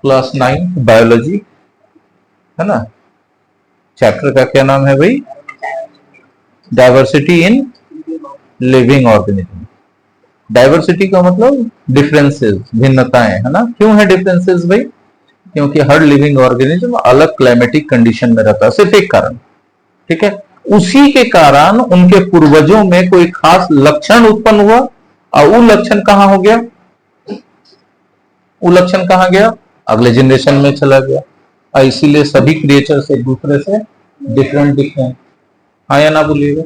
Class 9 biology, है ना। Chapter का क्या नाम है भाई? Diversity in living organism. Diversity का मतलब डिफरेंसेस, भिन्नताएं, है ना। क्यों है डिफरेंसेस भाई? क्योंकि हर लिविंग ऑर्गेनिज्म अलग क्लाइमेटिक कंडीशन में रहता है, सिर्फ एक कारण, ठीक है। उसी के कारण उनके पूर्वजों में कोई खास लक्षण उत्पन्न हुआ, और वो लक्षण कहां हो गया? वो लक्षण कहां गया? अगले जनरेशन में चला गया, और इसीलिए सभी क्रिएचर्स एक दूसरे से डिफरेंट दिखते हैं। हाँ या ना बोलिएगा।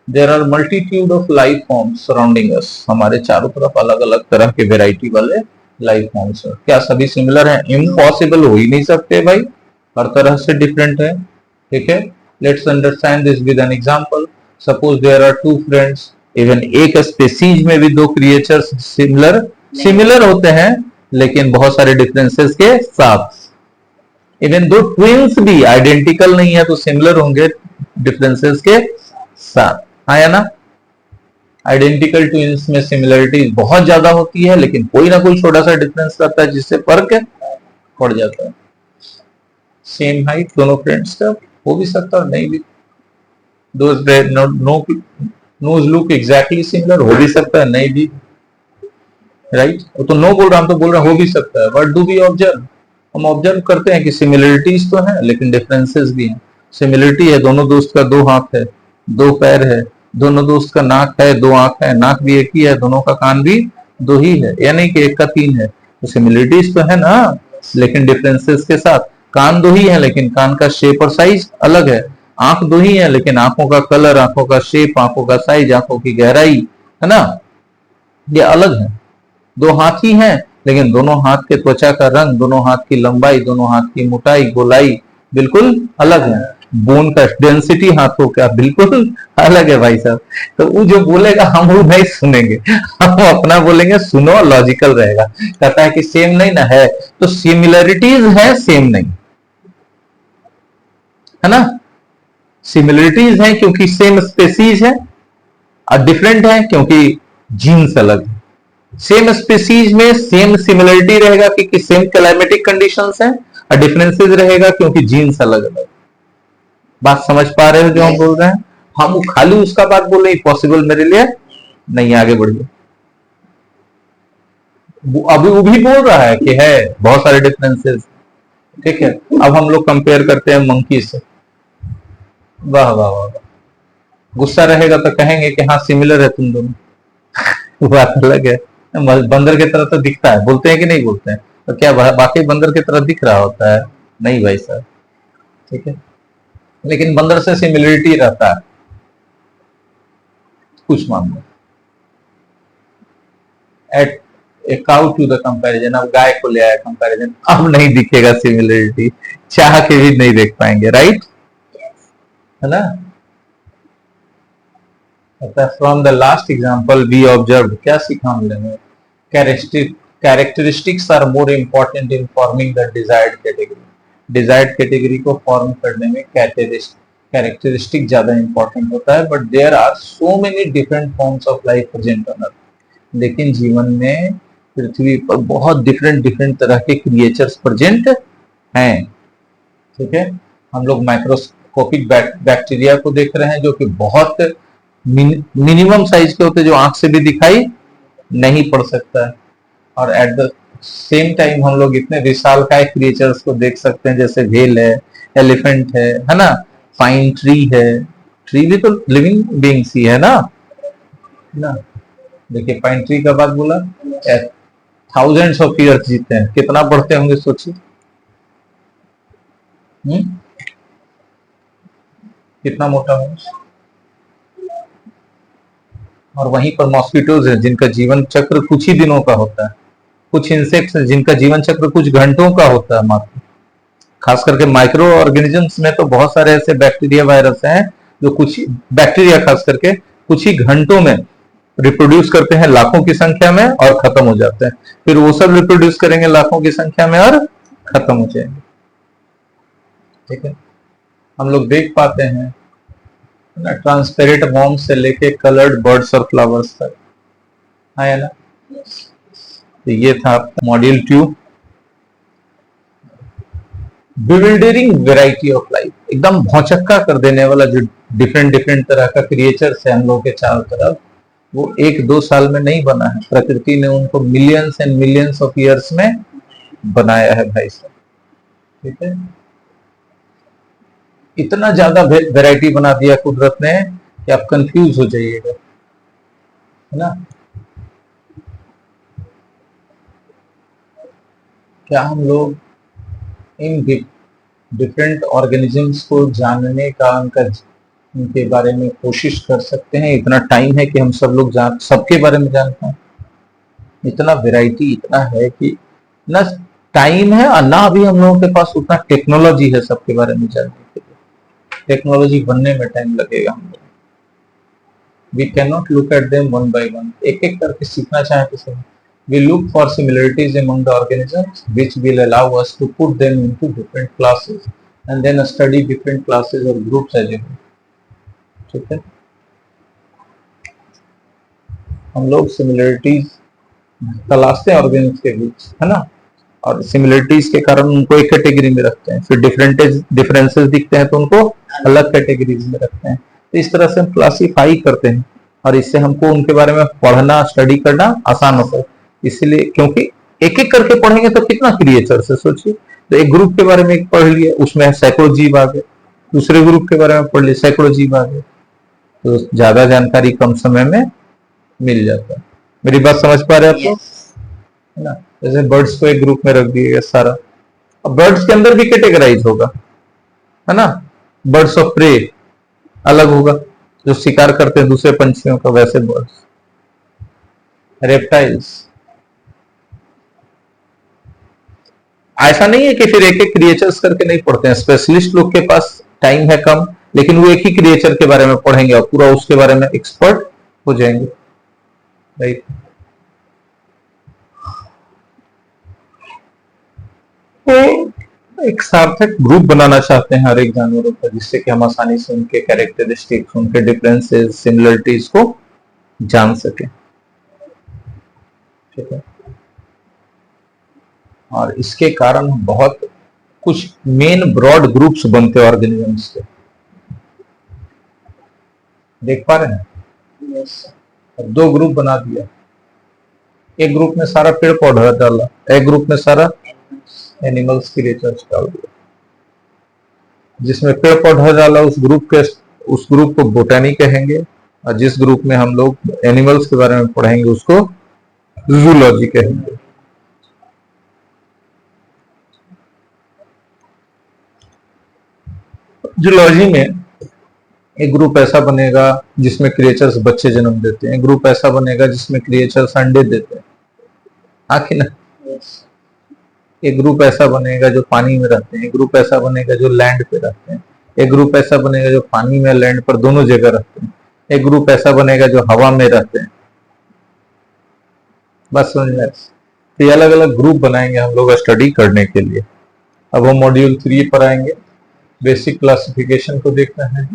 There are multitude of life forms surrounding us. हमारे चारों तरफ अलग अलग तरह के वेराइटी वाले लाइफ फॉर्म्स हैं। क्या सभी सिमिलर हैं? इम्पॉसिबल, हो ही नहीं सकते भाई, हर तरह से डिफरेंट है, ठीक है। Let's understand this with an example. Suppose there are two friends, even एक स्पीसीज में भी दो क्रिएचर्स सिमिलर सिमिलर होते हैं, लेकिन बहुत सारे डिफरेंसेस के साथ। इवन दो ट्विंस भी आइडेंटिकल नहीं है तो सिमिलर होंगे डिफरेंसेस के साथ, हाँ या ना। आइडेंटिकल ट्विंस में सिमिलरिटी बहुत ज्यादा होती है, लेकिन कोई ना कोई छोटा सा डिफरेंस रहता है जिससे फर्क पड़ जाता है। सेम हाइट दोनों फ्रेंड्स का हो भी सकता है, नहीं भी। नोज लुक एग्जैक्टली सिमिलर, हो भी सकता है, नहीं भी, राइट। वो तो नो बोल रहा, हम तो बोल रहे हो भी सकता है। What do we observe? हम ऑब्जर्व करते हैं कि सिमिलरिटीज तो है, लेकिन डिफरेंसेस भी हैं। सिमिलरिटी है, दोनों दोस्त का दो हाथ है, दो पैर है, दोनों दोस्त का नाक है, दो आंख है, नाक भी एक ही है, दोनों का कान भी दो ही है, यानी कि एक का तीन है। तो सिमिलरिटीज तो है ना, लेकिन डिफरेंसेस के साथ। कान दो ही है, लेकिन कान का शेप और साइज अलग है। आंख दो ही है, लेकिन आंखों का कलर, आंखों का शेप, आंखों का साइज, आंखों की गहराई, है ना, ये अलग है। दो हाथ ही हैं, लेकिन दोनों हाथ के त्वचा का रंग, दोनों हाथ की लंबाई, दोनों हाथ की मोटाई, गोलाई बिल्कुल अलग है। बोन का डेंसिटी हाथों का बिल्कुल अलग है भाई साहब। तो वो जो बोलेगा हम वो नहीं सुनेंगे, हम अपना बोलेंगे, सुनो, लॉजिकल रहेगा। कहता है कि सेम नहीं ना है, तो सिमिलरिटीज है, सेम नहीं, है ना। सिमिलरिटीज है क्योंकि सेम स्पेसीज है, और डिफरेंट है क्योंकि जीन्स अलग है। सेम स्पीसीज में सेम सिमिलरिटी रहेगा क्योंकि सेम क्लाइमेटिक कंडीशंस हैं, और डिफरेंसेस रहेगा क्योंकि जीन्स अलग अलग। बात समझ पा रहे हो जो हम बोल रहे हैं? हम खाली उसका बात बोल रहे, पॉसिबल मेरे लिए नहीं। आगे बढ़िए। अभी वो भी बोल रहा है कि है बहुत सारे डिफरेंसेस, ठीक है। अब हम लोग कंपेयर करते हैं मंकी से। वाह वाह वाह, गुस्सा रहेगा तो कहेंगे कि हाँ सिमिलर है तुम दोनों, बात अलग है। बंदर की तरह तो दिखता है, बोलते हैं कि नहीं बोलते हैं? तो क्या बाकी बंदर की तरह दिख रहा होता है? नहीं भाई साहब, ठीक है। लेकिन बंदर से सिमिलरिटी रहता है कुछ मामलों। At a cow to the comparison, अब गाय को ले आया कंपैरिजन, अब नहीं दिखेगा सिमिलरिटी, चाह के भी नहीं देख पाएंगे, राइट, है ना। From the last example we observe, क्या सीखा हम लोगों ने? Characteristics are more important in forming the desired category. Desired category को फॉर्म करने में कैरेक्टरिस्टिक ज्यादा इंपॉर्टेंट होता है। But there are so many different forms of life present on earth. लेकिन जीवन में, पृथ्वी पर बहुत डिफरेंट डिफरेंट तरह के क्रिएचर्स प्रेजेंट हैं, ठीक है। हम लोग माइक्रोस्कोपिक बैक्टीरिया को देख रहे हैं, जो कि बहुत मिनिमम साइज के होते हैं, जो आंख से भी दिखाई नहीं पड़ सकता है। और एट द सेम टाइम हम लोग इतने विशालकाय क्रिएचर्स को देख सकते हैं, जैसे व्हेल है, एलिफेंट है ना, पाइन ट्री है। ट्री भी तो लिविंग बीइंग्स ही है ना। देखिए पाइन ट्री का बात बोला, थाउजेंड्स ऑफ ईयर्स जीते हैं, कितना बढ़ते होंगे सोचिए। कितना मोटा होगा। और वहीं पर मॉस्किटोज हैं जिनका जीवन चक्र कुछ ही दिनों का होता है। कुछ इंसेक्ट्स हैं जिनका जीवन चक्र कुछ घंटों का होता है मात्र। खास करके माइक्रो ऑर्गेनिजम्स में तो बहुत सारे ऐसे बैक्टीरिया वायरस हैं जो कुछ, बैक्टीरिया खास करके कुछ ही घंटों में रिप्रोड्यूस करते हैं लाखों की संख्या में और खत्म हो जाते हैं। फिर वो सब रिप्रोड्यूस करेंगे लाखों की संख्या में और खत्म हो जाएंगे, ठीक है। हम लोग देख पाते हैं ना, ट्रांसपेरेंट वॉर्म्स से लेके कलर्ड बर्ड्स और फ्लावर्स तक, है ना। तो ये था module 2, building variety of life. एकदम भौचक्का कर देने वाला जो डिफरेंट डिफरेंट तरह का क्रिएचर्स है हम लोग के चारों तरफ, वो 1-2 साल में नहीं बना है। प्रकृति ने उनको millions and millions of years में बनाया है भाई साहब, ठीक है। इतना ज्यादा वैरायटी बना दिया कुदरत ने कि आप कंफ्यूज हो जाइएगा, है ना। क्या हम लोग इन डिफरेंट ऑर्गेनिजम्स को जानने का, उनके बारे में कोशिश कर सकते हैं? इतना टाइम है कि हम सब लोग सबके बारे में जानते हैं? इतना वैरायटी इतना है कि ना टाइम है और ना अभी हम लोगों के पास उतना टेक्नोलॉजी है सबके बारे में जानने के लिए। टेक्नोलॉजी बनने में टाइम लगेगा हम लोग। We can not look at them one by one, एक एक करके सीखना चाहे तो सही। We look for similarities among the organisms which will allow us to put them into different classes and then study different classes or groups as a whole, ठीक है। हम लोग सिमिलरिटीज तलाशते हैं ऑर्गेनिज्म के बीच, है ना, और सिमिलरिटीज के कारण उनको एक कैटेगरी में रखते हैं, फिर डिफरेंसेस दिखते हैं तो उनको अलग कैटेगरीज में रखते हैं। तो इस तरह से हम क्लासीफाई करते हैं और इससे हमको उनके बारे में पढ़ना स्टडी करना आसान होता है। इसलिए क्योंकि एक एक करके पढ़ेंगे तो कितना क्रिएचर्स है सोचिए। तो एक ग्रुप के बारे में पढ़ लिया, उसमें सैकड़ों जीव आ गए, दूसरे ग्रुप के बारे में पढ़ लिया, सैकड़ों जीव आ गए, तो ज्यादा जानकारी कम समय में मिल जाता है। मेरी बात समझ पा रहे हैं आप लोग, है ना। जैसे बर्ड्स को एक ग्रुप में रख दिएगा सारा, अब बर्ड्स के अंदर भी कैटेगराइज होगा, है ना। बर्ड्स ऑफ प्रे अलग होगा, जो शिकार करते हैं दूसरे पंछियों का, वैसे बर्ड्स, रेप्टाइल्स। ऐसा नहीं है कि फिर एक एक क्रिएचर्स करके नहीं पढ़ते हैं। स्पेशलिस्ट लोग के पास टाइम है कम, लेकिन वो एक ही क्रिएचर के बारे में पढ़ेंगे और पूरा उसके बारे में एक्सपर्ट हो जाएंगे, राइट। तो एक सार्थक ग्रुप बनाना चाहते हैं हर एक जानवरों का, जिससे कि हम आसानी से उनके कैरेक्टरिस्टिक्स, उनके डिफरेंसेस, सिमिलरिटीज को जान सके, ठीक है। और इसके कारण बहुत कुछ मेन ब्रॉड ग्रुप्स बनते हैं ऑर्गेनिजम्स के, देख पा रहे हैं। अब 2 ग्रुप बना दिया, एक ग्रुप में सारा पेड़ पौधा डाला, एक ग्रुप में सारा एनिमल्स क्रिएचर्स डाल दिया। जिसमें पेड़ पौधा डाला उस ग्रुप को बोटैनी कहेंगे, और जिस ग्रुप में हम लोग एनिमल्स के बारे में पढ़ेंगे उसको जूलॉजी कहेंगे। जूलॉजी में एक ग्रुप ऐसा बनेगा जिसमें क्रिएचर्स बच्चे जन्म देते हैं, एक ग्रुप ऐसा बनेगा जिसमें क्रिएचर्स अंडे देते हैं, आखिर ना। एक ग्रुप ऐसा बनेगा जो पानी में रहते हैं, एक ग्रुप ऐसा बनेगा जो लैंड पे रहते हैं, एक ग्रुप ऐसा बनेगा जो पानी में लैंड पर दोनों जगह रहते हैं, एक ग्रुप ऐसा बनेगा जो हवा में रहते हैं। बस समझ में। तो ये अलग अलग ग्रुप बनाएंगे हम लोग स्टडी करने के लिए। अब हम मॉड्यूल 3 पर आएंगे, बेसिक क्लासिफिकेशन को देखना है।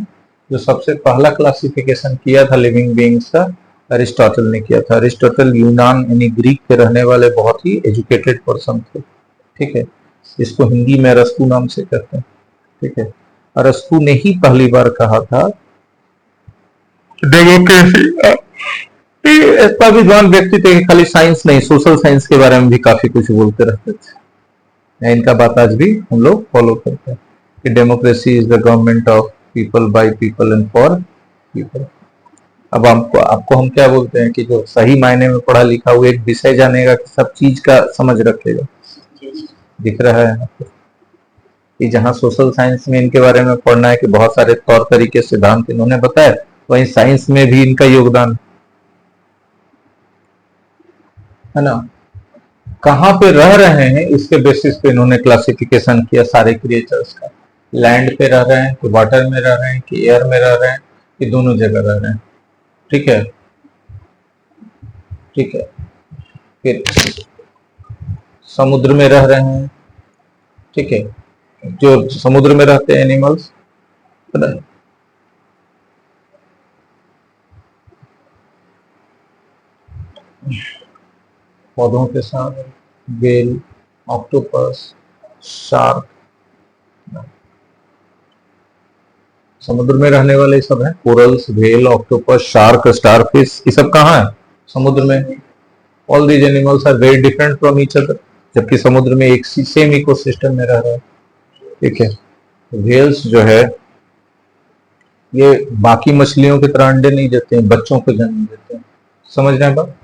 जो सबसे पहला क्लासिफिकेशन किया था लिविंग बीइंग्स का, अरिस्टोटल ने किया था। अरिस्टोटल यूनान यानी ग्रीक के रहने वाले बहुत ही एजुकेटेड पर्सन थे, ठीक है। इसको हिंदी में अरस्तु नाम से कहते हैं, ठीक है। अरस्तु ने ही पहली बार कहा था डेमोक्रेसी। इतना विद्वान व्यक्ति थे कि खाली साइंस नहीं, सोशल साइंस के बारे में भी काफी कुछ बोलते रहते थे। इनका बात आज भी हम लोग फॉलो करते हैं कि democracy is the government of people, by people and for people. अब आपको हम क्या बोलते हैं कि जो सही मायने में पढ़ा लिखा हुआ एक विषय जानेगा कि सब चीज का समझ रखेगा। दिख रहा है आपको कि जहां सोशल साइंस में इनके बारे में पढ़ना है कि बहुत सारे तौर तरीके सिद्धांत इन्होंने बताए, वहीं साइंस में भी इनका योगदान, है ना। कहां पे रह रहे हैं इसके बेसिस पे इन्होंने क्लासिफिकेशन किया सारे क्रिएचर्स का। लैंड पे रह रहे हैं कि वाटर में रह रहे हैं कि एयर में रह रहे हैं कि दोनों जगह रह रहे हैं, ठीक है, ठीक है। फिर समुद्र में रह रहे हैं, ठीक है, जो समुद्र में रहते हैं एनिमल्स, पौधों के साथ व्हेल, ऑक्टोपस, शार्क, समुद्र में रहने वाले सब हैं। Corals, whale, octopus, shark, starfish, ये सब कहाँ है? समुद्र में। All these animals are very different from each other, जबकि समुद्र में एक सेम इकोसिस्टम में रह रहा है। ठीक है, व्हेल्स जो है ये बाकी मछलियों की तरह अंडे नहीं देते हैं, बच्चों को जन्म देते हैं। समझ रहे हैं बात?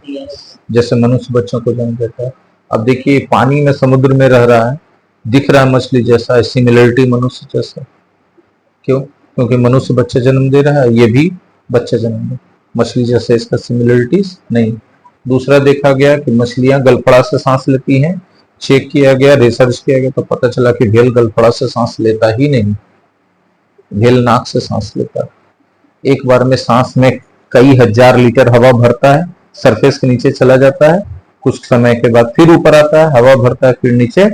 जैसे मनुष्य बच्चों को जन्म देता है। अब देखिए पानी में, समुद्र में रह रहा है, दिख रहा है मछली जैसा है, सिमिलरिटी मनुष्य जैसा। क्यों? क्योंकि मनुष्य बच्चे जन्म दे रहा है, ये भी बच्चे जन्म दे, मछली जैसे इसका सिमिलरिटीज नहीं। दूसरा देखा गया कि मछलियां गलफड़ा से सांस लेती हैं। चेक किया गया, रिसर्च किया गया तो पता चला कि व्हेल गलफड़ा से सांस लेता ही नहीं, व्हेल नाक से सांस लेता है। एक बार में सांस में कई हजार लीटर हवा भरता है, सरफेस के नीचे चला जाता है, कुछ समय के बाद फिर ऊपर आता है, हवा भरता है, फिर नीचे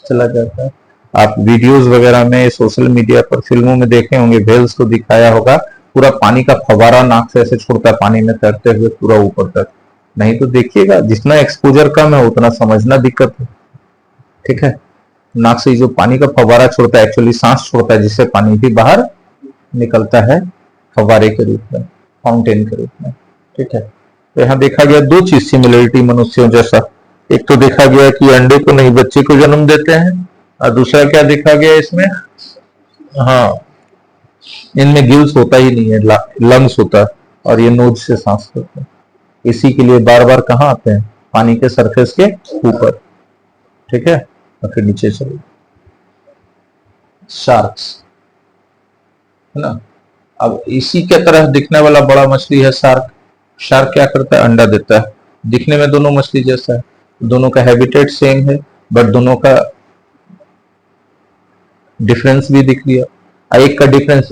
चला जाता है। आप वीडियोस वगैरह में, सोशल मीडिया पर, फिल्मों में देखे होंगे, व्हेल्स को दिखाया होगा पूरा पानी का फवारा नाक से ऐसे छोड़ता है पानी में तैरते हुए पूरा ऊपर तक। नहीं तो देखिएगा, जितना एक्सपोजर कम है उतना समझना दिक्कत है। ठीक है, नाक से जो पानी का फवारा छोड़ता है एक्चुअली सांस छोड़ता है, जिससे पानी भी बाहर निकलता है फवारे के रूप में, फाउंटेन के रूप में। ठीक है, तो यहाँ देखा गया दो चीज सिमिलरिटी मनुष्यों जैसा। एक तो देखा गया कि अंडे को नहीं बच्चे को जन्म देते हैं, और दूसरा क्या देखा गया इसमें, हाँ इनमें गिल्स होता ही नहीं है, लंग्स होता है, और ये नोज से सांस लेते हैं। इसी के लिए बार बार कहाँ आते हैं? पानी के सरफेस के ऊपर। ठीक है, और फिर नीचे चले। शार्क्स है ना। अब इसी के तरह दिखने वाला बड़ा मछली है शार्क। शार्क क्या करता है? अंडा देता है। दिखने में दोनों मछली जैसा है, दोनों का हैबिटेट सेम है, बट दोनों का डिफरेंस भी दिख लिया। एक का डिफरेंस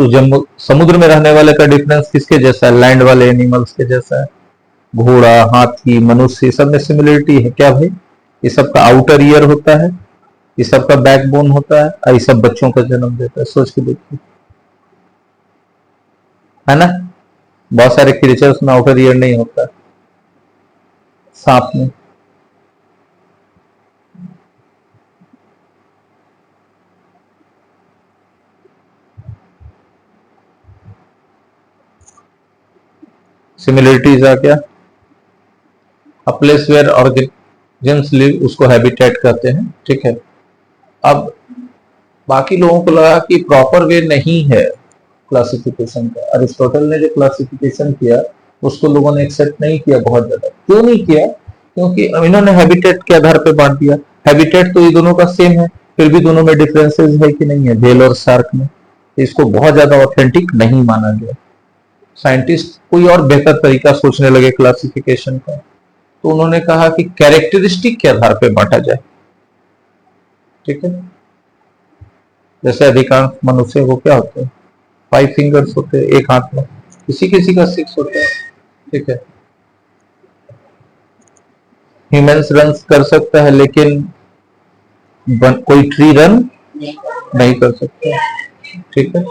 समुद्र में रहने वाले का डिफरेंस किसके जैसा है? लैंड वाले एनिमल्स के जैसा है। घोड़ा, हाथी, मनुष्य, सब में सिमिलरिटी है क्या भाई? ये सब का आउटर ईयर होता है, ये सब का बैकबोन होता है, और ये सब बच्चों को जन्म देता है। सोच के देखिए, है ना। बहुत सारे क्रिएचर्स में आउटर ईयर नहीं होता, सांप में। सिमिलरिटीज आ क्या? A place where organisms live, उसको हैबिटेट कहते हैं। ठीक है, अब बाकी लोगों को लगा कि प्रॉपर वे नहीं है क्लासिफिकेशन का। अरिस्टोटल ने जो क्लासिफिकेशन किया उसको लोगों ने एक्सेप्ट नहीं किया बहुत ज्यादा। क्यों नहीं किया? क्योंकि इन्होंने हैबिटेट के आधार पर बांट दिया। हैबिटेट तो ये दोनों का सेम है, फिर भी दोनों में डिफरेंसेस है कि नहीं है, व्हेल और शार्क में। इसको बहुत ज्यादा ऑथेंटिक नहीं माना गया। साइंटिस्ट कोई और बेहतर तरीका सोचने लगे क्लासिफिकेशन का, तो उन्होंने कहा कि कैरेक्टरिस्टिक के आधार पर बांटा जाए। ठीक है, जैसे अधिकांश मनुष्य को क्या होते हैं? 5 फिंगर्स होते हैं एक हाथ में, किसी किसी का 6 होता है। ठीक है, ह्यूमंस रन कर सकता है, लेकिन कोई ट्री रन नहीं कर सकता। ठीक है,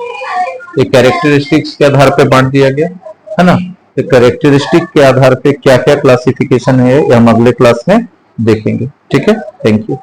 ये कैरेक्टरिस्टिक्स के आधार पे बांट दिया गया है ना। तो कैरेक्टरिस्टिक के आधार पे क्या क्या क्लासिफिकेशन है ये हम अगले क्लास में देखेंगे। ठीक है, थैंक यू।